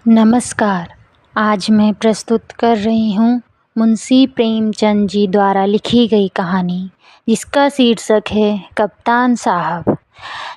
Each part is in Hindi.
नमस्कार। आज मैं प्रस्तुत कर रही हूँ मुंशी प्रेमचंद जी द्वारा लिखी गई कहानी, जिसका शीर्षक है कप्तान साहब।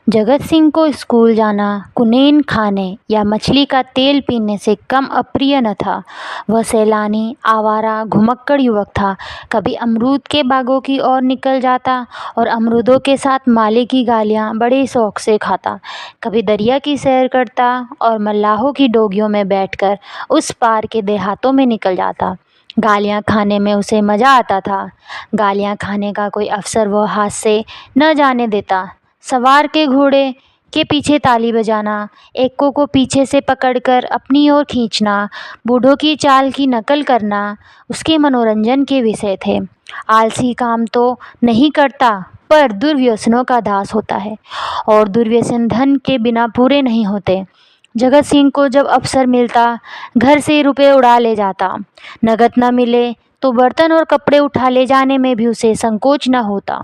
जगत सिंह को स्कूल जाना कुनैन खाने या मछली का तेल पीने से कम अप्रिय न था। वह सैलानी, आवारा, घुमक्कड़ युवक था। कभी अमरूद के बागों की ओर निकल जाता और अमरूदों के साथ माली की गालियाँ बड़े शौक से खाता। कभी दरिया की सैर करता और मल्लाहों की डोगियों में बैठकर उस पार के देहातों में निकल जाता। गालियाँ खाने में उसे मज़ा आता था। गालियाँ खाने का कोई अवसर वह हाथ से न जाने देता। सवार के घोड़े के पीछे ताली बजाना, एक्को को पीछे से पकड़कर अपनी ओर खींचना, बूढ़ों की चाल की नकल करना उसके मनोरंजन के विषय थे। आलसी काम तो नहीं करता, पर दुर्व्यसनों का दास होता है, और दुर्व्यसन धन के बिना पूरे नहीं होते। जगत सिंह को जब अवसर मिलता, घर से रुपए उड़ा ले जाता। नगद न मिले तो बर्तन और कपड़े उठा ले जाने में भी उसे संकोच न होता।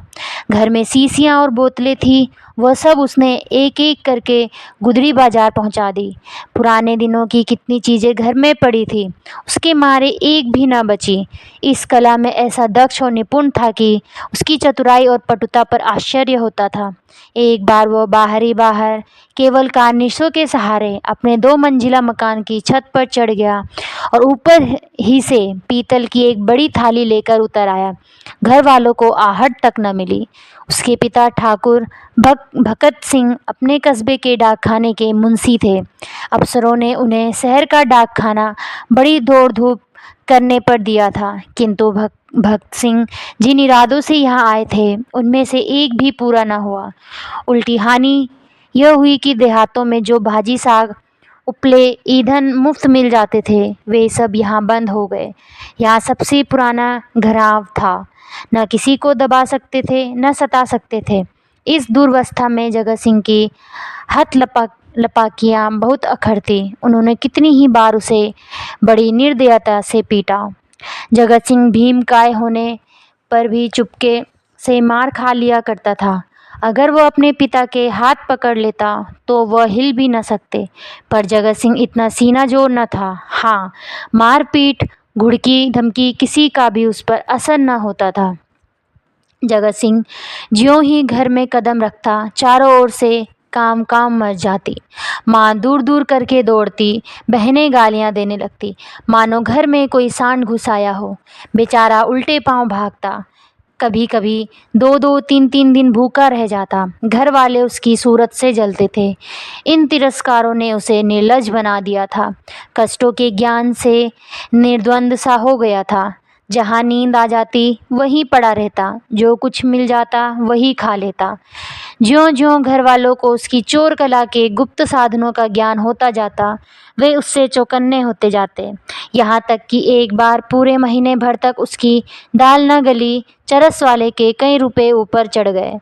घर में शीशियाँ और बोतलें थी, वह सब उसने एक एक करके गुदड़ी बाजार पहुंचा दी। पुराने दिनों की कितनी चीज़ें घर में पड़ी थी, उसके मारे एक भी न बची। इस कला में ऐसा दक्ष और निपुण था कि उसकी चतुराई और पटुता पर आश्चर्य होता था। एक बार वह बाहर ही बाहर केवल कार्निशों के सहारे अपने 2 मंजिला मकान की छत पर चढ़ गया और ऊपर ही से पीतल की एक बड़ी थाली लेकर उतर आया। घर वालों को आहट तक न मिली। उसके पिता ठाकुर भगत सिंह अपने कस्बे के डाकखाने के मुंशी थे। अफसरों ने उन्हें शहर का डाकखाना बड़ी दौड़ धूप करने पर दिया था, किंतु भगत सिंह जिन इरादों से यहाँ आए थे उनमें से एक भी पूरा न हुआ। उल्टी हानि यह हुई कि देहातों में जो भाजी साग, उपले, ईंधन मुफ्त मिल जाते थे, वे सब यहाँ बंद हो गए। यहाँ सबसे पुराना घराव था। न किसी को दबा सकते थे, न सता सकते थे। इस दुर्वस्था में जगत सिंह की हथ लपाकियाँ बहुत अखर थी। उन्होंने कितनी ही बार उसे बड़ी निर्दयता से पीटा। जगत सिंह भीमकाय होने पर भी चुपके से मार खा लिया करता था। अगर वह अपने पिता के हाथ पकड़ लेता तो वह हिल भी न सकते। पर जगत सिंह इतना सीना जोर न था। हाँ, मारपीट, घुड़की धमकी किसी का भी उस पर असर न होता था। जगत सिंह ज्यों ही घर में कदम रखता, चारों ओर से काम काम मच जाती। माँ दूर दूर करके दौड़ती, बहनें गालियाँ देने लगती, मानो घर में कोई सांड घुस आया हो। बेचारा उल्टे पांव भागता। कभी कभी 2-2, 3-3 दिन भूखा रह जाता। घर वाले उसकी सूरत से जलते थे। इन तिरस्कारों ने उसे निर्लज बना दिया था। कष्टों के ज्ञान से निर्द्वंद सा हो गया था। जहाँ नींद आ जाती वहीं पड़ा रहता, जो कुछ मिल जाता वही खा लेता। ज्यों ज्यों घर वालों को उसकी चोर कला के गुप्त साधनों का ज्ञान होता जाता, वे उससे चौकन्ने होते जाते। यहाँ तक कि एक बार पूरे महीने भर तक उसकी दाल न गली, चरस वाले के कई रुपए ऊपर चढ़ गए।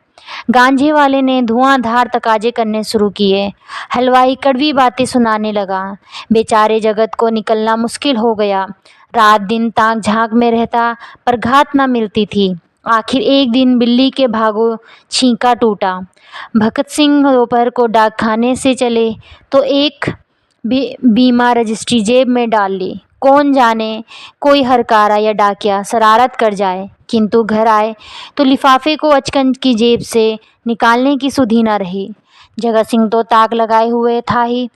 गांजे वाले ने धुआंधार तकाजे करने शुरू किए। हलवाई कड़वी बातें सुनाने लगा। बेचारे जगत को निकलना मुश्किल हो गया। रात दिन ताक झांक में रहता, पर घात न मिलती थी। आखिर एक दिन बिल्ली के भागों छींका टूटा। भगत सिंह दोपहर को डाकखाने से चले तो एक बीमा रजिस्ट्री जेब में डाल ली। कौन जाने कोई हरकारा या डाकिया शरारत कर जाए, किंतु घर आए तो लिफाफे को अचकन की जेब से निकालने की सुधि न रही। जगत सिंह तो ताक लगाए हुए था ही।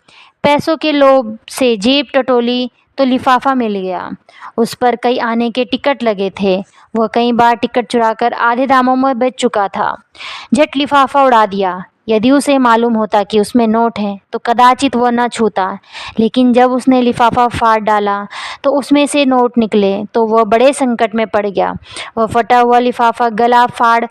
पैसों के लोभ से जेब टटोली तो लिफाफा मिल गया। उस पर कई आने के टिकट लगे थे। वह कई बार टिकट चुराकर आधे दामों में बेच चुका था। झट लिफाफा उड़ा दिया। यदि उसे मालूम होता कि उसमें नोट हैं तो कदाचित वह न छूता, लेकिन जब उसने लिफाफा फाड़ डाला तो उसमें से नोट निकले तो वह बड़े संकट में पड़ गया। वह फटा हुआ लिफाफा गला फाड़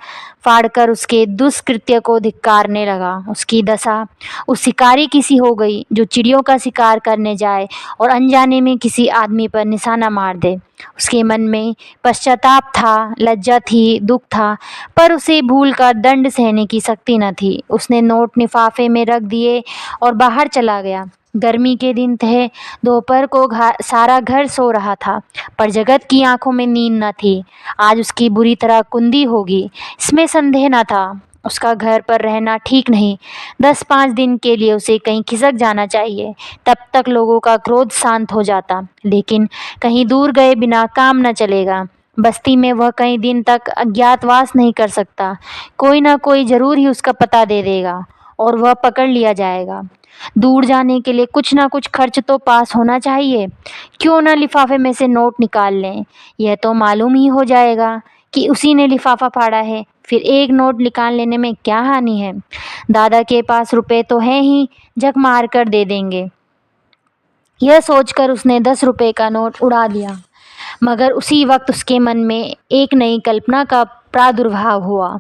फाड़ कर उसके दुष्कृत्य को धिक्कारने लगा। उसकी दशा उस शिकारी की सी हो गई जो चिड़ियों का शिकार करने जाए और अनजाने में किसी आदमी पर निशाना मार दे। उसके मन में पश्चाताप था, लज्जा थी, दुख था, पर उसे भूल का दंड सहने की शक्ति न थी। उसने नोट लिफाफे में रख दिए और बाहर चला गया। गर्मी के दिन थे। दोपहर को सारा घर सो रहा था, पर जगत की आंखों में नींद न थी। आज उसकी बुरी तरह कुंदी होगी, इसमें संदेह न था। उसका घर पर रहना ठीक नहीं। 10-5 दिन के लिए उसे कहीं खिसक जाना चाहिए, तब तक लोगों का क्रोध शांत हो जाता। लेकिन कहीं दूर गए बिना काम न चलेगा। बस्ती में वह कई दिन तक अज्ञातवास नहीं कर सकता। कोई ना कोई ज़रूर ही उसका पता दे देगा और वह पकड़ लिया जाएगा। दूर जाने के लिए कुछ ना कुछ खर्च तो पास होना चाहिए। क्यों न लिफाफे में से नोट निकाल लें। यह तो मालूम ही हो जाएगा कि उसी ने लिफाफा फाड़ा है। फिर एक नोट निकाल लेने में क्या हानि है। दादा के पास रुपए तो हैं ही, झक मार कर दे देंगे। यह सोचकर उसने 10 रुपए का नोट उड़ा दिया। मगर उसी वक्त उसके मन में एक नई कल्पना का प्रादुर्भाव हुआ।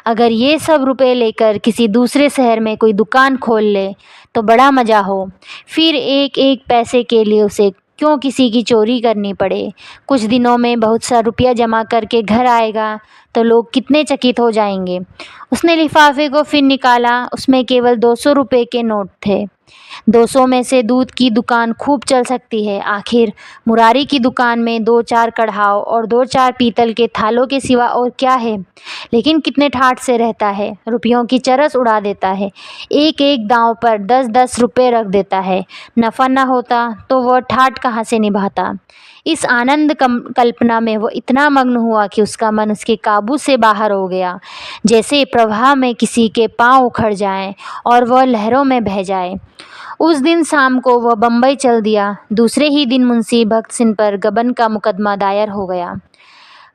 अगर ये सब रुपए लेकर किसी दूसरे शहर में कोई दुकान खोल ले तो बड़ा मज़ा हो। फिर एक एक पैसे के लिए उसे क्यों किसी की चोरी करनी पड़े। कुछ दिनों में बहुत सा रुपया जमा करके घर आएगा तो लोग कितने चकित हो जाएंगे। उसने लिफाफे को फिर निकाला। उसमें केवल 200 रुपए के नोट थे। 200 में से दूध की दुकान खूब चल सकती है। आखिर मुरारी की दुकान में 2-4 कढ़ाव और 2-4 पीतल के थालों के सिवा और क्या है। लेकिन कितने ठाठ से रहता है, रुपयों की चरस उड़ा देता है। एक एक दांव पर 10-10 रुपए रख देता है। नफ़ा न होता तो वह ठाठ कहाँ से निभाता। इस आनंद कल्पना में वो इतना मग्न हुआ कि उसका मन उसके काबू से बाहर हो गया। जैसे प्रवाह में किसी के पांव उखड़ जाएं और वह लहरों में बह जाए। उस दिन शाम को वह बम्बई चल दिया। दूसरे ही दिन मुंशी भक्त सिंह पर गबन का मुकदमा दायर हो गया।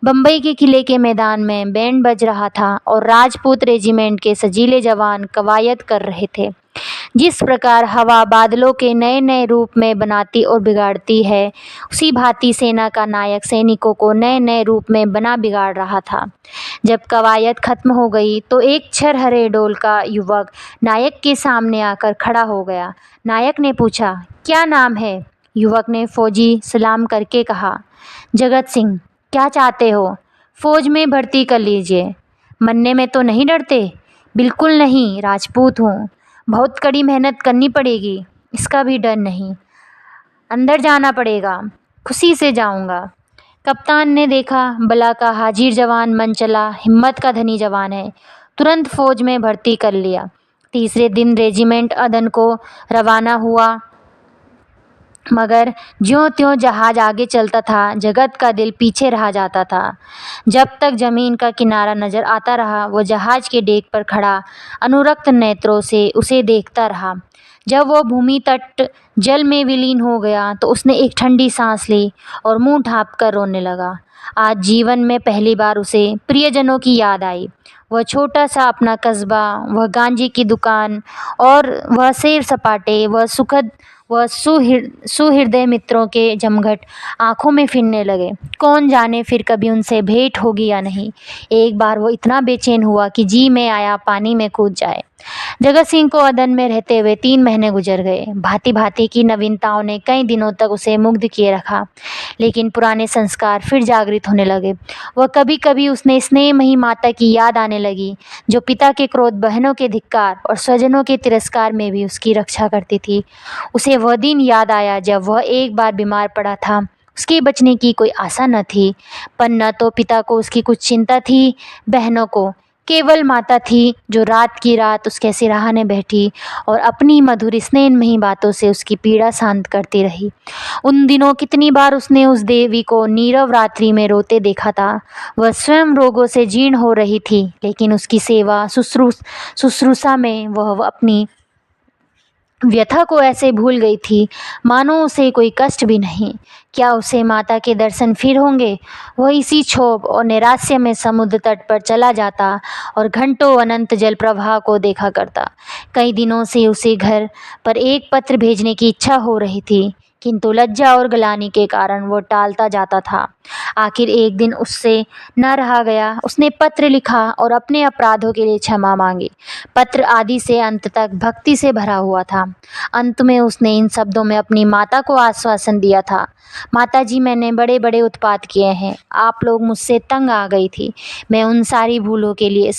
बम्बई के किले के मैदान में बैंड बज रहा था और राजपूत रेजिमेंट के सजीले जवान कवायद कर रहे थे। जिस प्रकार हवा बादलों के नए नए रूप में बनाती और बिगाड़ती है, उसी भांति सेना का नायक सैनिकों को नए नए रूप में बना बिगाड़ रहा था। जब कवायद खत्म हो गई तो एक छरहरे डोल का युवक नायक के सामने आकर खड़ा हो गया। नायक ने पूछा, क्या नाम है। युवक ने फौजी सलाम करके कहा, जगत सिंह। क्या चाहते हो। फौज में भर्ती कर लीजिए। मरने में तो नहीं डरते। बिल्कुल नहीं, राजपूत हूँ। बहुत कड़ी मेहनत करनी पड़ेगी। इसका भी डर नहीं। अंदर जाना पड़ेगा। खुशी से जाऊंगा। कप्तान ने देखा, बला का हाजिर जवान मन चला, हिम्मत का धनी जवान है। तुरंत फौज में भर्ती कर लिया। तीसरे दिन रेजिमेंट अदन को रवाना हुआ। मगर ज्यों त्यों जहाज आगे चलता था, जगत का दिल पीछे रह जाता था। जब तक जमीन का किनारा नजर आता रहा, वो जहाज के डेक पर खड़ा अनुरक्त नेत्रों से उसे देखता रहा। जब वो भूमि तट जल में विलीन हो गया तो उसने एक ठंडी सांस ली और मुंह ढाँप कर रोने लगा। आज जीवन में पहली बार उसे प्रियजनों की याद आई। वह छोटा सा अपना कस्बा, वह गांजे की दुकान और वह सैर सपाटे, वह सुहृदय मित्रों के जमघट आंखों में फिरने लगे। कौन जाने फिर कभी उनसे भेंट होगी या नहीं। एक बार वो इतना बेचैन हुआ कि जी में आया पानी में कूद जाए। जगत सिंह को अदन में रहते हुए 3 महीने गुजर गए। भांति भांति की नवीनताओं ने कई दिनों तक उसे मुग्ध किए रखा, लेकिन पुराने संस्कार फिर जागृत होने लगे। वह कभी कभी उसने स्नेहमयी माता की याद आने लगी, जो पिता के क्रोध, बहनों के धिक्कार और स्वजनों के तिरस्कार में भी उसकी रक्षा करती थी। उसे वह दिन याद आया जब वह एक बार बीमार पड़ा था। उसके बचने की कोई आशा न थी, पर न तो पिता को उसकी कुछ चिंता थी, बहनों को केवल माता थी जो रात की रात उसके सिरहाने बैठी और अपनी मधुर स्नेहमयी बातों से उसकी पीड़ा शांत करती रही। उन दिनों कितनी बार उसने उस देवी को नीरव रात्रि में रोते देखा था। वह स्वयं रोगों से जीर्ण हो रही थी, लेकिन उसकी सेवा शुश्रूषा में वह अपनी व्यथा को ऐसे भूल गई थी मानो उसे कोई कष्ट भी नहीं। क्या उसे माता के दर्शन फिर होंगे। वह इसी क्षोभ और नैराश्य में समुद्र तट पर चला जाता और घंटों अनंत जल प्रवाह को देखा करता। कई दिनों से उसे घर पर एक पत्र भेजने की इच्छा हो रही थी, किंतु लज्जा और ग्लानि के कारण वो टालता जाता था। आखिर एक दिन उससे न रहा गया। उसने पत्र लिखा और अपने अपराधों के लिए क्षमा मांगी। पत्र आदि से अंत तक भक्ति से भरा हुआ था। अंत में उसने इन शब्दों में अपनी माता को आश्वासन दिया था, माता जी, मैंने बड़े बड़े उत्पात किए हैं। आप लोग मुझसे तंग आ गई थी। मैं उन सारी भूलों के लिए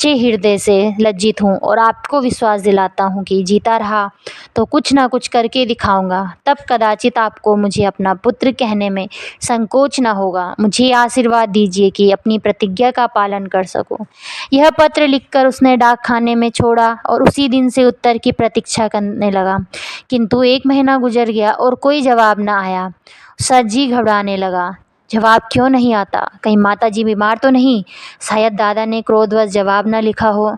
सच्चे हृदय से लज्जित हूँ और आपको विश्वास दिलाता हूँ कि जीता रहा तो कुछ ना कुछ करके दिखाऊंगा। तब कदाचित आपको मुझे अपना पुत्र कहने में संकोच न होगा। मुझे आशीर्वाद दीजिए कि अपनी प्रतिज्ञा का पालन कर सकूं। यह पत्र लिखकर उसने डाक खाने में छोड़ा और उसी दिन से उत्तर की प्रतीक्षा करने लगा। किंतु 1 महीना गुजर गया और कोई जवाब न आया। उसका जी घबराने लगा। जवाब क्यों नहीं आता? कहीं माताजी बीमार तो नहीं? शायद दादा ने क्रोधवश जवाब न लिखा हो।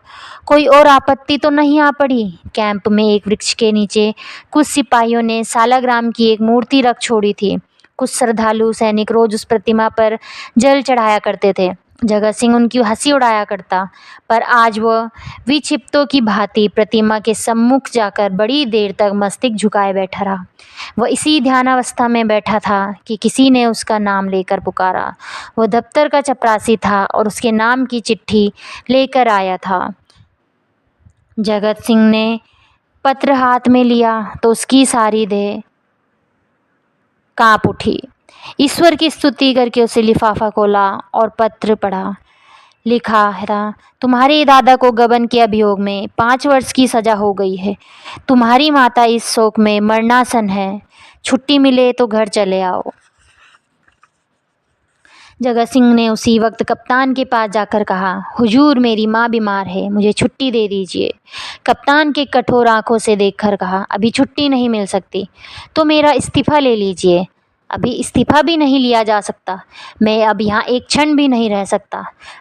कोई और आपत्ति तो नहीं आ पड़ी? कैंप में एक वृक्ष के नीचे कुछ सिपाहियों ने सालाग्राम की एक मूर्ति रख छोड़ी थी। कुछ श्रद्धालु सैनिक रोज उस प्रतिमा पर जल चढ़ाया करते थे। जगत सिंह उनकी हंसी उड़ाया करता, पर आज वह विक्षिप्तों की भांति प्रतिमा के सम्मुख जाकर बड़ी देर तक मस्तक झुकाए बैठा रहा। वह इसी ध्यानावस्था में बैठा था कि किसी ने उसका नाम लेकर पुकारा। वह दफ्तर का चपरासी था और उसके नाम की चिट्ठी लेकर आया था। जगत सिंह ने पत्र हाथ में लिया तो उसकी सारी देह कांप उठी। ईश्वर की स्तुति करके उसे लिफाफा खोला और पत्र पढ़ा। लिखा था, तुम्हारे दादा को गबन के अभियोग में 5 वर्ष की सजा हो गई है। तुम्हारी माता इस शोक में मरणासन है। छुट्टी मिले तो घर चले आओ। जगत सिंह ने उसी वक्त कप्तान के पास जाकर कहा, हुजूर मेरी माँ बीमार है, मुझे छुट्टी दे दीजिए। कप्तान के कठोर आंखों से देखकर कहा, अभी छुट्टी नहीं मिल सकती तो मेरा इस्तीफा ले लीजिए। अभी इस्तीफा भी नहीं लिया जा सकता। मैं अब यहाँ एक क्षण भी नहीं रह सकता।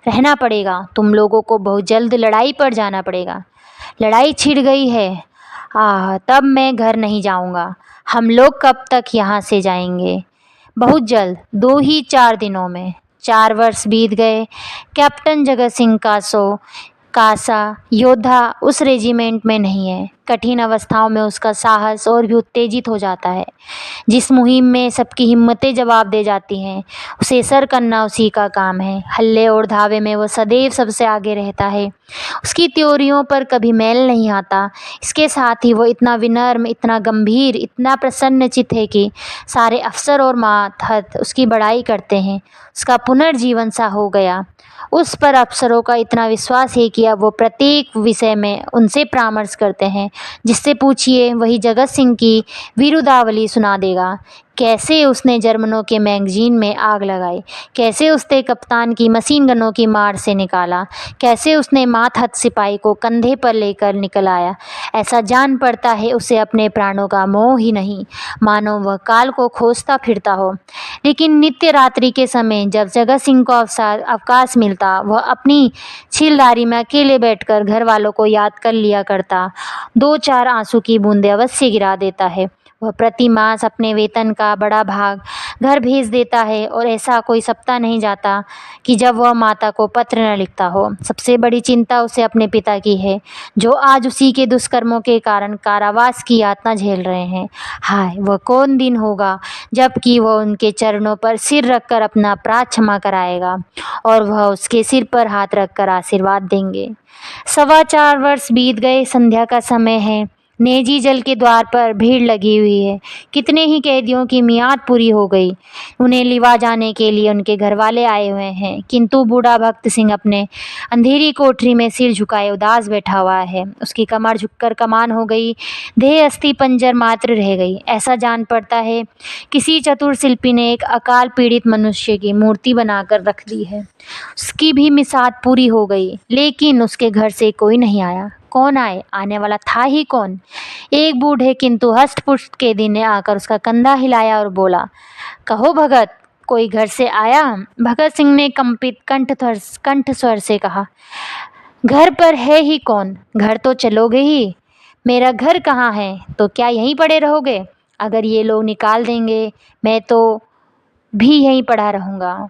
रहना पड़ेगा। तुम लोगों को बहुत जल्द लड़ाई पर जाना पड़ेगा। लड़ाई छिड़ गई है। तब मैं घर नहीं जाऊँगा। हम लोग कब तक यहाँ से जाएंगे? बहुत जल्द, 2 ही 4 दिनों में। 4 वर्ष बीत गए। कैप्टन जगत सिंह कासा योद्धा उस रेजिमेंट में नहीं है। कठिन अवस्थाओं में उसका साहस और भी उत्तेजित हो जाता है। जिस मुहिम में सबकी हिम्मतें जवाब दे जाती हैं, उसे सर करना उसी का काम है। हल्ले और धावे में वो सदैव सबसे आगे रहता है। उसकी त्योरियों पर कभी मैल नहीं आता। इसके साथ ही वो इतना विनम्र, इतना गंभीर, इतना प्रसन्नचित्त है कि सारे अफसर और मातहत उसकी बड़ाई करते हैं। उसका पुनर्जीवन सा हो गया। उस पर अफसरों का इतना विश्वास है कि अब वो प्रत्येक विषय में उनसे परामर्श करते हैं। जिससे पूछिए वही जगत सिंह की वीरुदावली सुना देगा। कैसे उसने जर्मनों के मैगजीन में आग लगाई, कैसे उसने कप्तान की मशीन गनों की मार से निकाला, कैसे उसने मातहत सिपाही को कंधे पर लेकर निकल आया। ऐसा जान पड़ता है उसे अपने प्राणों का मोह ही नहीं, मानो वह काल को खोजता फिरता हो। लेकिन नित्य रात्रि के समय जब जगत सिंह को अवकाश मिलता, वह अपनी छीलदारी में अकेले बैठकर घर वालों को याद कर लिया करता। 2-4 आंसू की बूंदें अवश्य गिरा देता है। वह प्रति मास अपने वेतन का बड़ा भाग घर भेज देता है और ऐसा कोई सप्ताह नहीं जाता कि जब वह माता को पत्र न लिखता हो। सबसे बड़ी चिंता उसे अपने पिता की है, जो आज उसी के दुष्कर्मों के कारण कारावास की यातना झेल रहे हैं। हाय, वह कौन दिन होगा जबकि वह उनके चरणों पर सिर रखकर अपना अपराध क्षमा कराएगा और वह उसके सिर पर हाथ रखकर आशीर्वाद देंगे। 4.25 वर्ष बीत गए। संध्या का समय है। नेजी जल के द्वार पर भीड़ लगी हुई है। कितने ही कैदियों की मियाद पूरी हो गई। उन्हें लिवा जाने के लिए उनके घरवाले आए हुए हैं, किंतु बूढ़ा भक्त सिंह अपने अंधेरी कोठरी में सिर झुकाए उदास बैठा हुआ है। उसकी कमर झुककर कमान हो गई, देह अस्थि पंजर मात्र रह गई। ऐसा जान पड़ता है किसी चतुर शिल्पी ने एक अकाल पीड़ित मनुष्य की मूर्ति बनाकर रख दी है। उसकी भी मिसाद पूरी हो गई, लेकिन उसके घर से कोई नहीं आया। कौन आए? आने वाला था ही कौन? एक बूढ़े किंतु हष्ट-पुष्ट कैदी ने आकर उसका कंधा हिलाया और बोला, कहो भगत, कोई घर से आया? भगत सिंह ने कंपित कंठ स्वर से कहा, घर पर है ही कौन? घर तो चलोगे ही। मेरा घर कहाँ है? तो क्या यहीं पड़े रहोगे? अगर ये लोग निकाल देंगे, मैं तो भी यहीं पड़ा रहूँगा।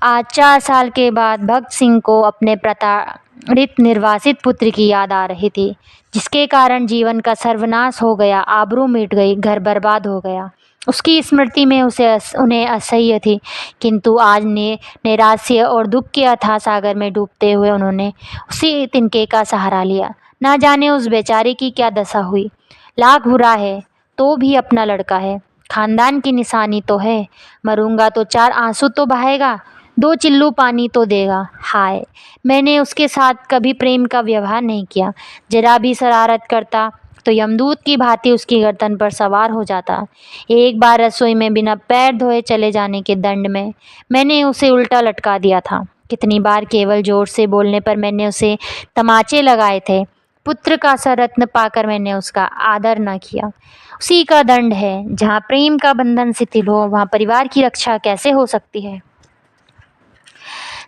आज 4 साल के बाद भगत सिंह को अपने प्रताड़ित निर्वासित पुत्र की याद आ रही थी, जिसके कारण जीवन का सर्वनाश हो गया, आबरू मिट गई, घर बर्बाद हो गया। उसकी स्मृति में उन्हें असह्य थी, किंतु आज नैराश्य और दुख के अथाह सागर में डूबते हुए उन्होंने उसी तिनके का सहारा लिया। ना जाने उस बेचारे की क्या दशा हुई। लाख बुरा है तो भी अपना लड़का है, खानदान की निशानी तो है। मरूंगा तो 4 आंसू तो बहाएगा, 2 चिल्लू पानी तो देगा। हाय, मैंने उसके साथ कभी प्रेम का व्यवहार नहीं किया। जरा भी शरारत करता तो यमदूत की भांति उसकी गर्दन पर सवार हो जाता। एक बार रसोई में बिना पैर धोए चले जाने के दंड में मैंने उसे उल्टा लटका दिया था। कितनी बार केवल जोर से बोलने पर मैंने उसे तमाचे लगाए थे। पुत्र का सरत्न पाकर मैंने उसका आदर न किया। उसी का दंड है। जहाँ प्रेम का बंधन शिथिल हो, वहाँ परिवार की रक्षा कैसे हो सकती है।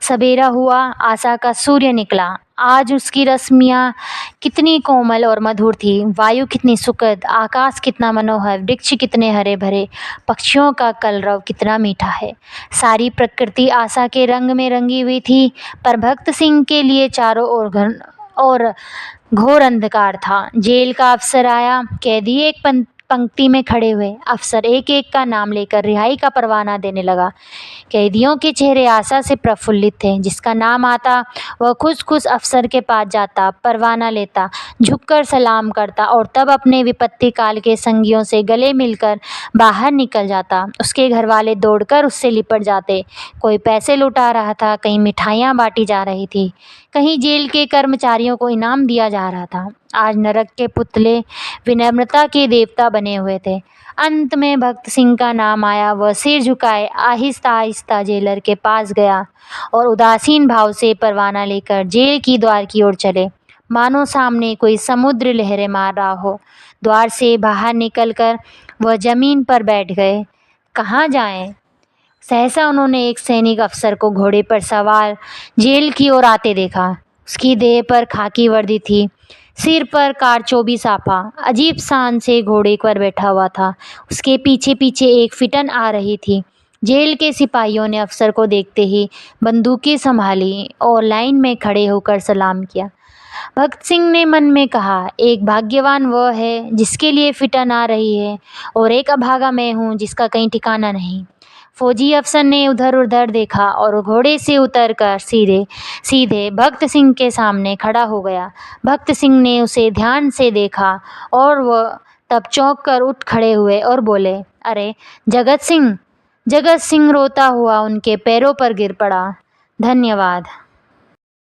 सवेरा हुआ, आशा का सूर्य निकला। आज उसकी रश्मियाँ कितनी कोमल और मधुर थी, वायु कितनी सुखद, आकाश कितना मनोहर, वृक्ष कितने हरे भरे, पक्षियों का कलरव कितना मीठा है। सारी प्रकृति आशा के रंग में रंगी हुई थी, पर भक्त सिंह के लिए चारों ओर घन और घोर अंधकार था। जेल का अफसर आया। कैदी एक पंक्ति में खड़े हुए। अफसर एक एक का नाम लेकर रिहाई का परवाना देने लगा। कैदियों के चेहरे आशा से प्रफुल्लित थे। जिसका नाम आता वह खुश खुश अफसर के पास जाता, परवाना लेता, झुककर सलाम करता और तब अपने विपत्ति काल के संगियों से गले मिलकर बाहर निकल जाता। उसके घर वाले दौड़कर उससे लिपट जाते। कोई पैसे लुटा रहा था, कहीं मिठाइयाँ बांटी जा रही थी, कहीं जेल के कर्मचारियों को इनाम दिया जा रहा था। आज नरक के पुतले विनम्रता के देवता बने हुए थे। अंत में भक्त सिंह का नाम आया। वह सिर झुकाए आहिस्ता आहिस्ता जेलर के पास गया और उदासीन भाव से परवाना लेकर जेल की द्वार की ओर चले, मानो सामने कोई समुद्र लहरें मार रहा हो। द्वार से बाहर निकलकर वह जमीन पर बैठ गए। कहाँ जाएं? सहसा उन्होंने एक सैनिक अफसर को घोड़े पर सवार जेल की ओर आते देखा। उसकी देह पर खाकी वर्दी थी, सिर पर कारचोबी साफा, अजीब शान से घोड़े पर बैठा हुआ था। उसके पीछे पीछे एक फिटन आ रही थी। जेल के सिपाहियों ने अफसर को देखते ही बंदूकें संभाली और लाइन में खड़े होकर सलाम किया। भक्त सिंह ने मन में कहा, एक भाग्यवान वह है जिसके लिए फिटन आ रही है, और एक अभागा मैं हूँ जिसका कहीं ठिकाना नहीं। फौजी अफसर ने उधर उधर देखा और घोड़े से उतरकर सीधे सीधे भक्त सिंह के सामने खड़ा हो गया। भक्त सिंह ने उसे ध्यान से देखा और वह तब चौंक कर उठ खड़े हुए और बोले, अरे जगत सिंह। जगत सिंह रोता हुआ उनके पैरों पर गिर पड़ा। धन्यवाद।